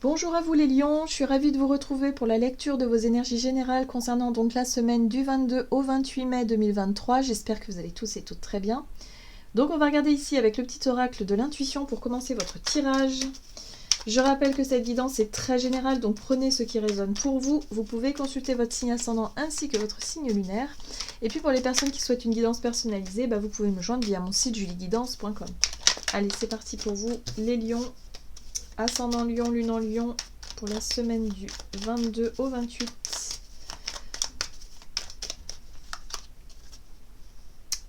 Bonjour à vous les lions, je suis ravie de vous retrouver pour la lecture de vos énergies générales concernant donc la semaine du 22 au 28 mai 2023. J'espère que vous allez tous et toutes très bien. Donc on va regarder ici avec le petit oracle de l'intuition pour commencer votre tirage. Je rappelle que cette guidance est très générale, donc prenez ce qui résonne pour vous. Vous pouvez consulter votre signe ascendant ainsi que votre signe lunaire. Et puis pour les personnes qui souhaitent une guidance personnalisée, vous pouvez me joindre via mon site julieguidance.com. Allez, c'est parti pour vous les lions. Ascendant Lion, Lune en Lion, pour la semaine du 22 au 28.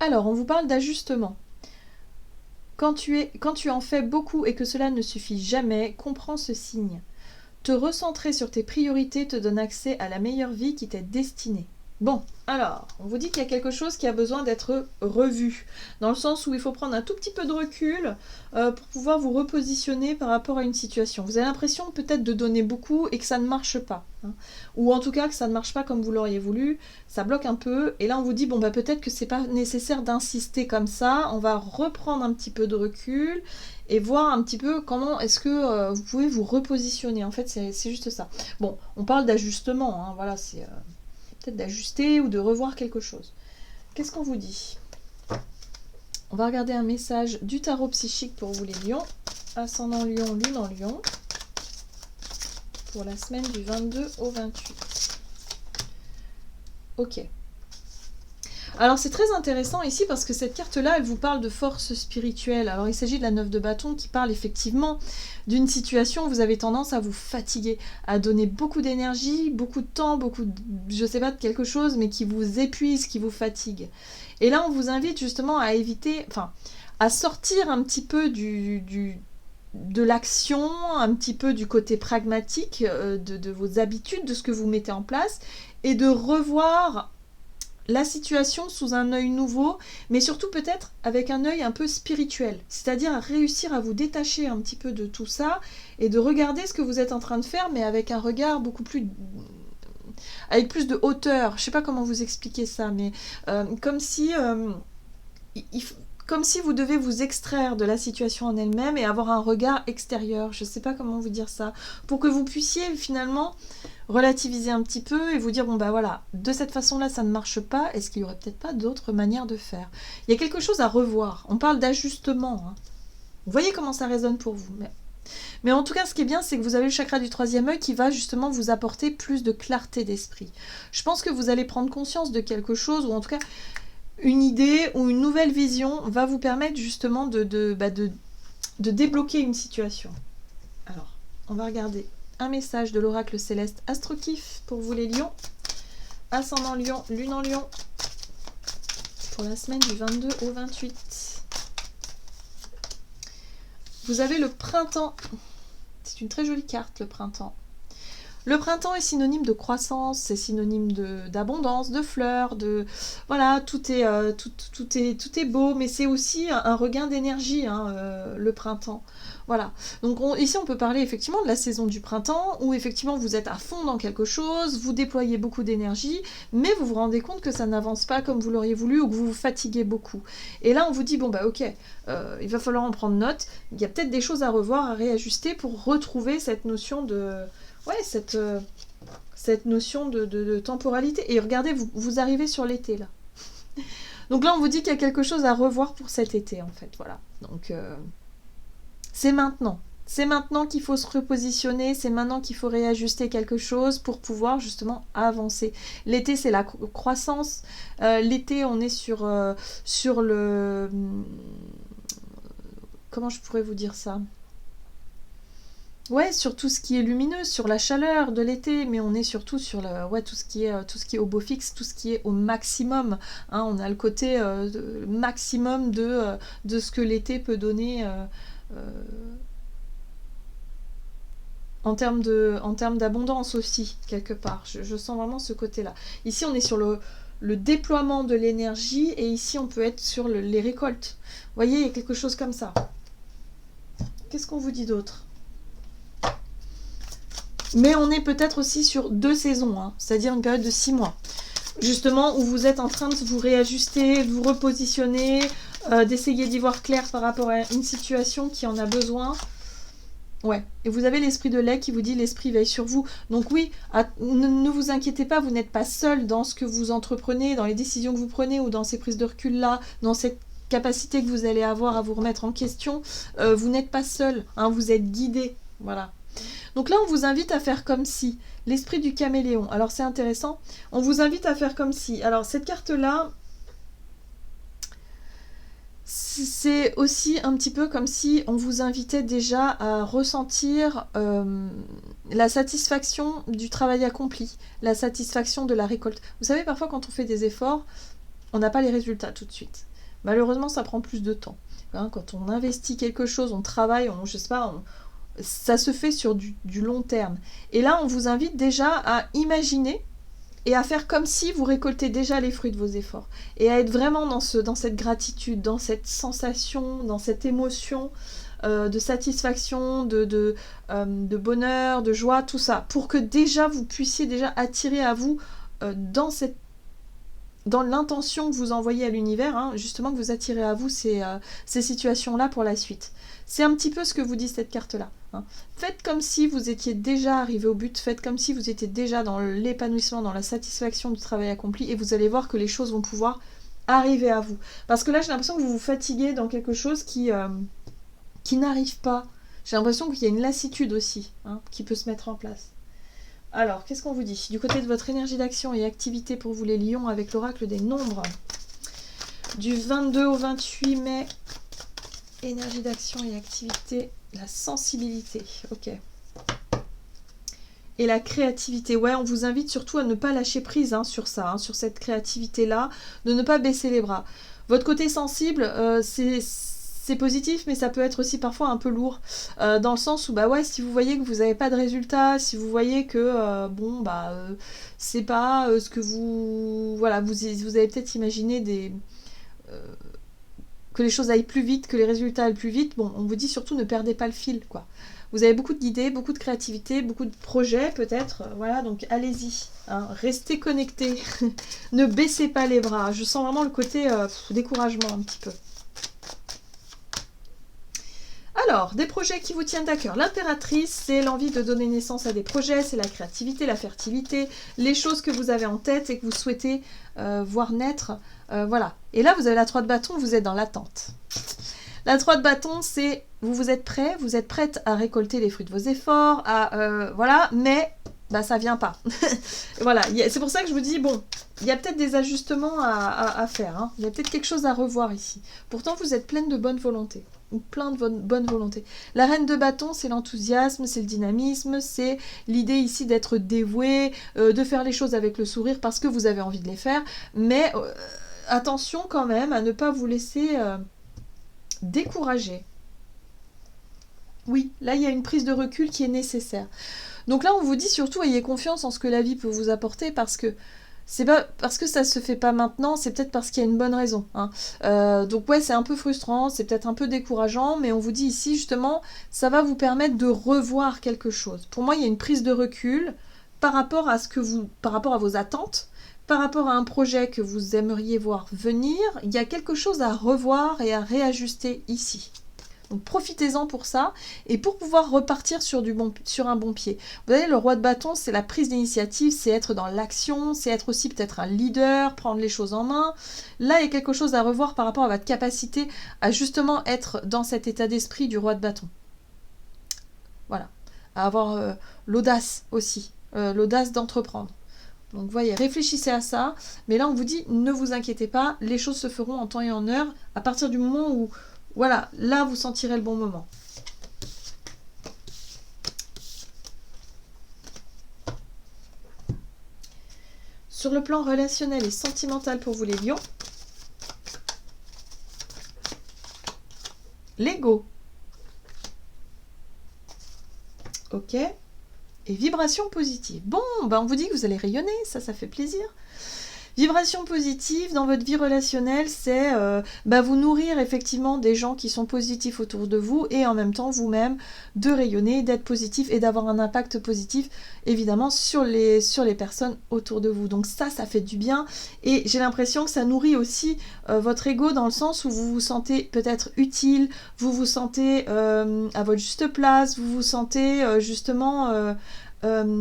Alors, on vous parle d'ajustement. Quand tu en fais beaucoup et que cela ne suffit jamais, comprends ce signe. Te recentrer sur tes priorités te donne accès à la meilleure vie qui t'est destinée. Bon, alors, on vous dit qu'il y a quelque chose qui a besoin d'être revu, dans le sens où il faut prendre un tout petit peu de recul pour pouvoir vous repositionner par rapport à une situation. Vous avez l'impression peut-être de donner beaucoup et que ça ne marche pas, hein. Ou en tout cas que ça ne marche pas comme vous l'auriez voulu, ça bloque un peu, et là on vous dit, bon peut-être que c'est pas nécessaire d'insister comme ça, on va reprendre un petit peu de recul, et voir un petit peu comment est-ce que vous pouvez vous repositionner. En fait, c'est juste ça. Bon, on parle d'ajustement, hein, voilà, c'est... peut-être d'ajuster ou de revoir quelque chose. Qu'est-ce qu'on vous dit? On va regarder un message du tarot psychique pour vous les lions. Ascendant Lion, Lune en Lion. Pour la semaine du 22 au 28. Ok. Alors c'est très intéressant ici parce que cette carte-là, elle vous parle de force spirituelle. Alors il s'agit de la 9 de bâton qui parle effectivement d'une situation où vous avez tendance à vous fatiguer, à donner beaucoup d'énergie, beaucoup de temps, beaucoup de, je sais pas, de quelque chose, mais qui vous épuise, qui vous fatigue. Et là, on vous invite justement à éviter, enfin, à sortir un petit peu de l'action, un petit peu du côté pragmatique de vos habitudes, de ce que vous mettez en place, et de revoir la situation sous un œil nouveau, mais surtout peut-être avec un œil un peu spirituel, c'est-à-dire à réussir à vous détacher un petit peu de tout ça et de regarder ce que vous êtes en train de faire, mais avec un regard beaucoup plus... avec plus de hauteur. Je sais pas comment vous expliquer ça, mais comme si... comme si vous devez vous extraire de la situation en elle-même et avoir un regard extérieur. Je ne sais pas comment vous dire ça. Pour que vous puissiez finalement relativiser un petit peu et vous dire, bon voilà, de cette façon-là, ça ne marche pas. Est-ce qu'il n'y aurait peut-être pas d'autres manières de faire? Il y a quelque chose à revoir. On parle d'ajustement, hein. Vous voyez comment ça résonne pour vous. Mais en tout cas, ce qui est bien, c'est que vous avez le chakra du troisième œil qui va justement vous apporter plus de clarté d'esprit. Je pense que vous allez prendre conscience de quelque chose, ou en tout cas... une idée ou une nouvelle vision va vous permettre justement de débloquer une situation. Alors, on va regarder un message de l'oracle céleste Astrokif pour vous les lions. Ascendant Lion, Lune en Lion. Pour la semaine du 22 au 28. Vous avez le printemps. C'est une très jolie carte, le printemps. Le printemps est synonyme de croissance, c'est synonyme d'abondance, de fleurs, de voilà, tout est beau, mais c'est aussi un regain d'énergie, hein, le printemps. Voilà. Donc ici on peut parler effectivement de la saison du printemps où effectivement vous êtes à fond dans quelque chose, vous déployez beaucoup d'énergie, mais vous vous rendez compte que ça n'avance pas comme vous l'auriez voulu ou que vous vous fatiguez beaucoup. Et là on vous dit bon ok, il va falloir en prendre note. Il y a peut-être des choses à revoir, à réajuster pour retrouver cette notion de cette notion de temporalité. Et regardez, vous arrivez sur l'été, là. Donc là, on vous dit qu'il y a quelque chose à revoir pour cet été, en fait. Voilà. Donc, c'est maintenant. C'est maintenant qu'il faut se repositionner, c'est maintenant qu'il faut réajuster quelque chose pour pouvoir justement avancer. L'été, c'est la croissance. L'été, on est sur le... Comment je pourrais vous dire ça ? Ouais, sur tout ce qui est lumineux, sur la chaleur de l'été, mais on est surtout sur tout ce qui est au beau fixe, tout ce qui est au maximum, hein. On a le côté maximum de ce que l'été peut donner en termes d'abondance aussi, quelque part. Je sens vraiment ce côté-là. Ici, on est sur le déploiement de l'énergie, et ici, on peut être sur les récoltes. Vous voyez, il y a quelque chose comme ça. Qu'est-ce qu'on vous dit d'autre ? Mais on est peut-être aussi sur 2 saisons, hein, c'est-à-dire une période de 6 mois. Justement, où vous êtes en train de vous réajuster, de vous repositionner, d'essayer d'y voir clair par rapport à une situation qui en a besoin. Ouais, et vous avez l'esprit de lait qui vous dit l'esprit veille sur vous. Donc oui, ne vous inquiétez pas, vous n'êtes pas seul dans ce que vous entreprenez, dans les décisions que vous prenez ou dans ces prises de recul-là, dans cette capacité que vous allez avoir à vous remettre en question. Vous n'êtes pas seul, hein, vous êtes guidé. Voilà. Donc là, on vous invite à faire comme si. L'esprit du caméléon. Alors c'est intéressant. On vous invite à faire comme si. Alors cette carte-là, c'est aussi un petit peu comme si on vous invitait déjà à ressentir la satisfaction du travail accompli, la satisfaction de la récolte. Vous savez, parfois quand on fait des efforts, on n'a pas les résultats tout de suite. Malheureusement, ça prend plus de temps. Hein, quand on investit quelque chose, on travaille, je sais pas, ça se fait sur du long terme. Et là, on vous invite déjà à imaginer et à faire comme si vous récoltez déjà les fruits de vos efforts. Et à être vraiment dans cette gratitude, dans cette sensation, dans cette émotion de satisfaction, de bonheur, de joie, tout ça. Pour que déjà vous puissiez déjà attirer à vous dans l'intention que vous envoyez à l'univers, hein, justement que vous attirez à vous ces situations-là pour la suite. C'est un petit peu ce que vous dit cette carte-là. Hein. Faites comme si vous étiez déjà arrivé au but, faites comme si vous étiez déjà dans l'épanouissement, dans la satisfaction du travail accompli, et vous allez voir que les choses vont pouvoir arriver à vous. Parce que là, j'ai l'impression que vous vous fatiguez dans quelque chose qui n'arrive pas. J'ai l'impression qu'il y a une lassitude aussi, hein, qui peut se mettre en place. Alors, qu'est-ce qu'on vous dit? Du côté de votre énergie d'action et activité pour vous les lions avec l'oracle des nombres. Du 22 au 28 mai, énergie d'action et activité, la sensibilité. Ok. Et la créativité. Ouais, on vous invite surtout à ne pas lâcher prise sur ça, sur cette créativité-là, de ne pas baisser les bras. Votre côté sensible, c'est positif, mais ça peut être aussi parfois un peu lourd, dans le sens où, si vous voyez que vous n'avez pas de résultat, si vous voyez que, c'est pas ce que vous... Voilà, vous avez peut-être imaginé que les choses aillent plus vite, que les résultats aillent plus vite, on vous dit surtout ne perdez pas le fil, quoi. Vous avez beaucoup d'idées, beaucoup de créativité, beaucoup de projets peut-être, voilà, donc allez-y, hein, restez connectés, ne baissez pas les bras, je sens vraiment le côté découragement un petit peu. Alors, des projets qui vous tiennent à cœur. L'impératrice, c'est l'envie de donner naissance à des projets, c'est la créativité, la fertilité, les choses que vous avez en tête et que vous souhaitez voir naître. Voilà. Et là, vous avez la 3 de bâton, vous êtes dans l'attente. La 3 de bâton, c'est vous êtes prêt, vous êtes prête à récolter les fruits de vos efforts, voilà, mais ça vient pas. Voilà, c'est pour ça que je vous dis, il y a peut-être des ajustements à faire, hein. Il y a peut-être quelque chose à revoir ici. Pourtant, vous êtes pleine de bonne volonté. Ou plein de bonne volonté. La reine de bâton, c'est l'enthousiasme, c'est le dynamisme, c'est l'idée ici d'être dévoué, de faire les choses avec le sourire parce que vous avez envie de les faire, mais attention quand même à ne pas vous laisser décourager. Oui, là il y a une prise de recul qui est nécessaire. Donc là on vous dit surtout ayez confiance en ce que la vie peut vous apporter parce que c'est pas parce que ça se fait pas maintenant, c'est peut-être parce qu'il y a une bonne raison. Hein. Donc ouais, c'est un peu frustrant, c'est peut-être un peu décourageant, mais on vous dit ici justement, ça va vous permettre de revoir quelque chose. Pour moi, il y a une prise de recul par rapport à vos attentes, par rapport à un projet que vous aimeriez voir venir. Il y a quelque chose à revoir et à réajuster ici. Donc profitez-en pour ça et pour pouvoir repartir sur un bon pied. Vous voyez, le roi de bâton, c'est la prise d'initiative, c'est être dans l'action, c'est être aussi peut-être un leader, prendre les choses en main. Là, il y a quelque chose à revoir par rapport à votre capacité à justement être dans cet état d'esprit du roi de bâton. Voilà. À avoir l'audace aussi, l'audace d'entreprendre. Donc voyez, réfléchissez à ça. Mais là, on vous dit, ne vous inquiétez pas, les choses se feront en temps et en heure à partir du moment où voilà, là vous sentirez le bon moment. Sur le plan relationnel et sentimental pour vous les lions, l'ego. Ok. Et vibration positive. Bon, on vous dit que vous allez rayonner, ça fait plaisir. Vibration positive dans votre vie relationnelle, c'est vous nourrir effectivement des gens qui sont positifs autour de vous et en même temps vous-même de rayonner, d'être positif et d'avoir un impact positif évidemment sur les personnes autour de vous. Donc ça fait du bien et j'ai l'impression que ça nourrit aussi votre ego dans le sens où vous vous sentez peut-être utile, vous vous sentez à votre juste place, vous vous sentez justement...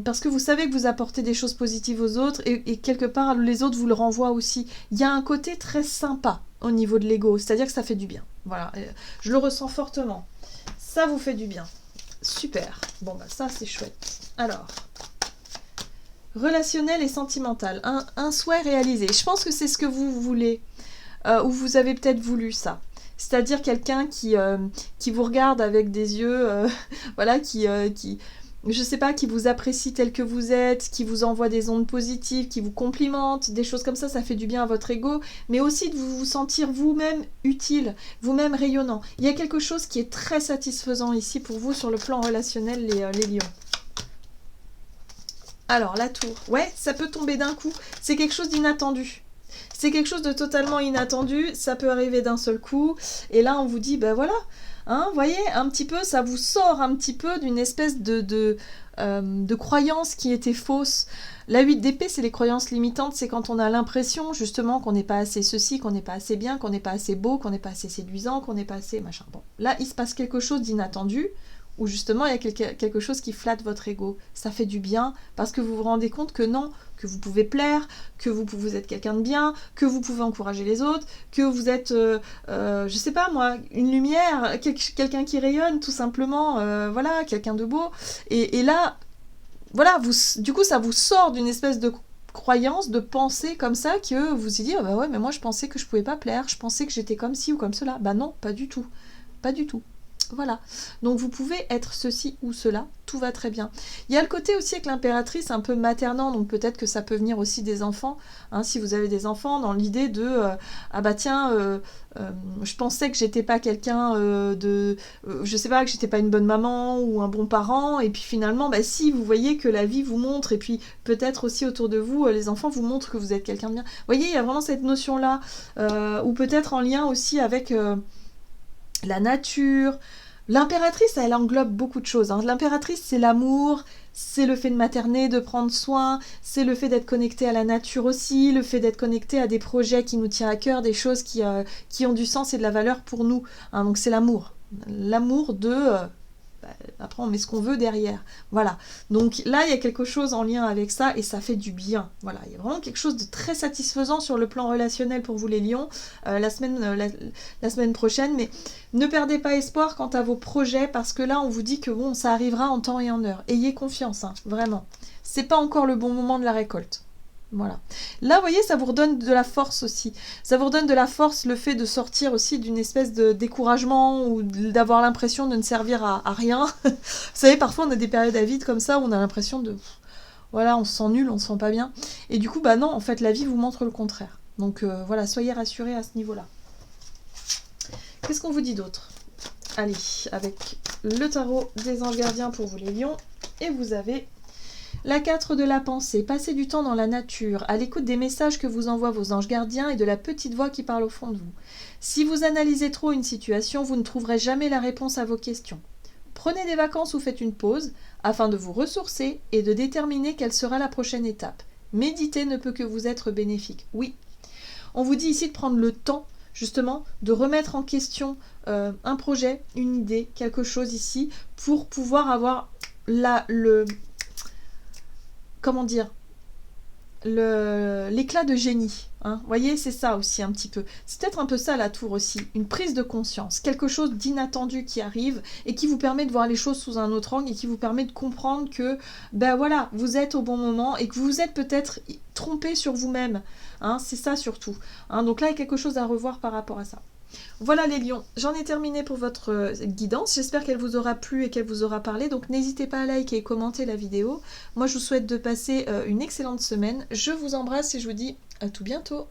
parce que vous savez que vous apportez des choses positives aux autres et quelque part les autres vous le renvoient aussi. Il y a un côté très sympa au niveau de l'ego, c'est-à-dire que ça fait du bien. Voilà, je le ressens fortement. Ça vous fait du bien. Super. Bon bah ça c'est chouette. Alors, relationnel et sentimental, un souhait réalisé. Je pense que c'est ce que vous voulez, ou vous avez peut-être voulu ça. C'est-à-dire quelqu'un qui vous regarde avec des yeux, voilà, je sais pas, qui vous apprécie tel que vous êtes, qui vous envoie des ondes positives, qui vous complimente, des choses comme ça fait du bien à votre ego, mais aussi de vous sentir vous-même utile, vous-même rayonnant. Il y a quelque chose qui est très satisfaisant ici pour vous sur le plan relationnel, les lions. Alors, la tour. Ouais, ça peut tomber d'un coup. C'est quelque chose d'inattendu. C'est quelque chose de totalement inattendu. Ça peut arriver d'un seul coup. Et là, on vous dit, ben voilà... Hein, voyez, un petit peu, ça vous sort un petit peu d'une espèce de croyance qui était fausse. La 8 d'épée, c'est les croyances limitantes, c'est quand on a l'impression justement qu'on n'est pas assez ceci, qu'on n'est pas assez bien, qu'on n'est pas assez beau, qu'on n'est pas assez séduisant, qu'on n'est pas assez machin. Bon, là, il se passe quelque chose d'inattendu, où justement il y a quelque chose qui flatte votre ego. Ça fait du bien, parce que vous vous rendez compte que non, que vous pouvez plaire, que vous êtes quelqu'un de bien, que vous pouvez encourager les autres, que vous êtes, je sais pas moi, une lumière, quelqu'un qui rayonne tout simplement, voilà, quelqu'un de beau. Et là, voilà, du coup ça vous sort d'une espèce de croyance, de pensée comme ça, que vous vous dites, oh bah ouais, mais moi je pensais que je pouvais pas plaire, je pensais que j'étais comme ci ou comme cela. Bah non, pas du tout, pas du tout. Voilà, donc vous pouvez être ceci ou cela, tout va très bien. Il y a le côté aussi avec l'impératrice un peu maternant, donc peut-être que ça peut venir aussi des enfants, hein, si vous avez des enfants, dans l'idée de ah bah tiens, je pensais que j'étais pas quelqu'un je sais pas, que j'étais pas une bonne maman ou un bon parent, et puis finalement, bah si, vous voyez que la vie vous montre, et puis peut-être aussi autour de vous, les enfants vous montrent que vous êtes quelqu'un de bien. Vous voyez, il y a vraiment cette notion-là, ou peut-être en lien aussi avec... la nature. L'impératrice, elle englobe beaucoup de choses. Hein. L'impératrice, c'est l'amour, c'est le fait de materner, de prendre soin, c'est le fait d'être connecté à la nature aussi, le fait d'être connecté à des projets qui nous tiennent à cœur, des choses qui ont du sens et de la valeur pour nous. Hein. Donc c'est l'amour. L'amour de... après on met ce qu'on veut derrière, voilà. Donc là il y a quelque chose en lien avec ça et ça fait du bien, voilà. Il y a vraiment quelque chose de très satisfaisant sur le plan relationnel pour vous les lions la semaine prochaine, mais ne perdez pas espoir quant à vos projets parce que là on vous dit que bon, ça arrivera en temps et en heure. Ayez confiance, hein, vraiment. C'est pas encore le bon moment de la récolte. Voilà. Là, vous voyez, ça vous redonne de la force aussi. Ça vous redonne de la force, le fait de sortir aussi d'une espèce de découragement ou d'avoir l'impression de ne servir à rien. Vous savez, parfois, on a des périodes à vide comme ça où on a l'impression de... Voilà, on se sent nul, on se sent pas bien. Et du coup, bah non, en fait, la vie vous montre le contraire. Donc voilà, soyez rassurés à ce niveau-là. Qu'est-ce qu'on vous dit d'autre? Allez, avec le tarot des anges gardiens pour vous les lions. Et vous avez... La 4 de la pensée, passez du temps dans la nature, à l'écoute des messages que vous envoient vos anges gardiens et de la petite voix qui parle au fond de vous. Si vous analysez trop une situation, vous ne trouverez jamais la réponse à vos questions. Prenez des vacances ou faites une pause, afin de vous ressourcer et de déterminer quelle sera la prochaine étape. Méditer ne peut que vous être bénéfique. Oui, on vous dit ici de prendre le temps, justement, de remettre en question un projet, une idée, quelque chose ici, pour pouvoir avoir comment dire, l'éclat de génie. Hein. Vous voyez, c'est ça aussi un petit peu. C'est peut-être un peu ça la tour aussi, une prise de conscience, quelque chose d'inattendu qui arrive et qui vous permet de voir les choses sous un autre angle et qui vous permet de comprendre que, ben voilà, vous êtes au bon moment et que vous êtes peut-être trompé sur vous-même. Hein, c'est ça surtout. Hein, donc là, il y a quelque chose à revoir par rapport à ça. Voilà les lions, j'en ai terminé pour votre guidance, j'espère qu'elle vous aura plu et qu'elle vous aura parlé, donc n'hésitez pas à liker et commenter la vidéo. Moi je vous souhaite de passer une excellente semaine, je vous embrasse et je vous dis à tout bientôt.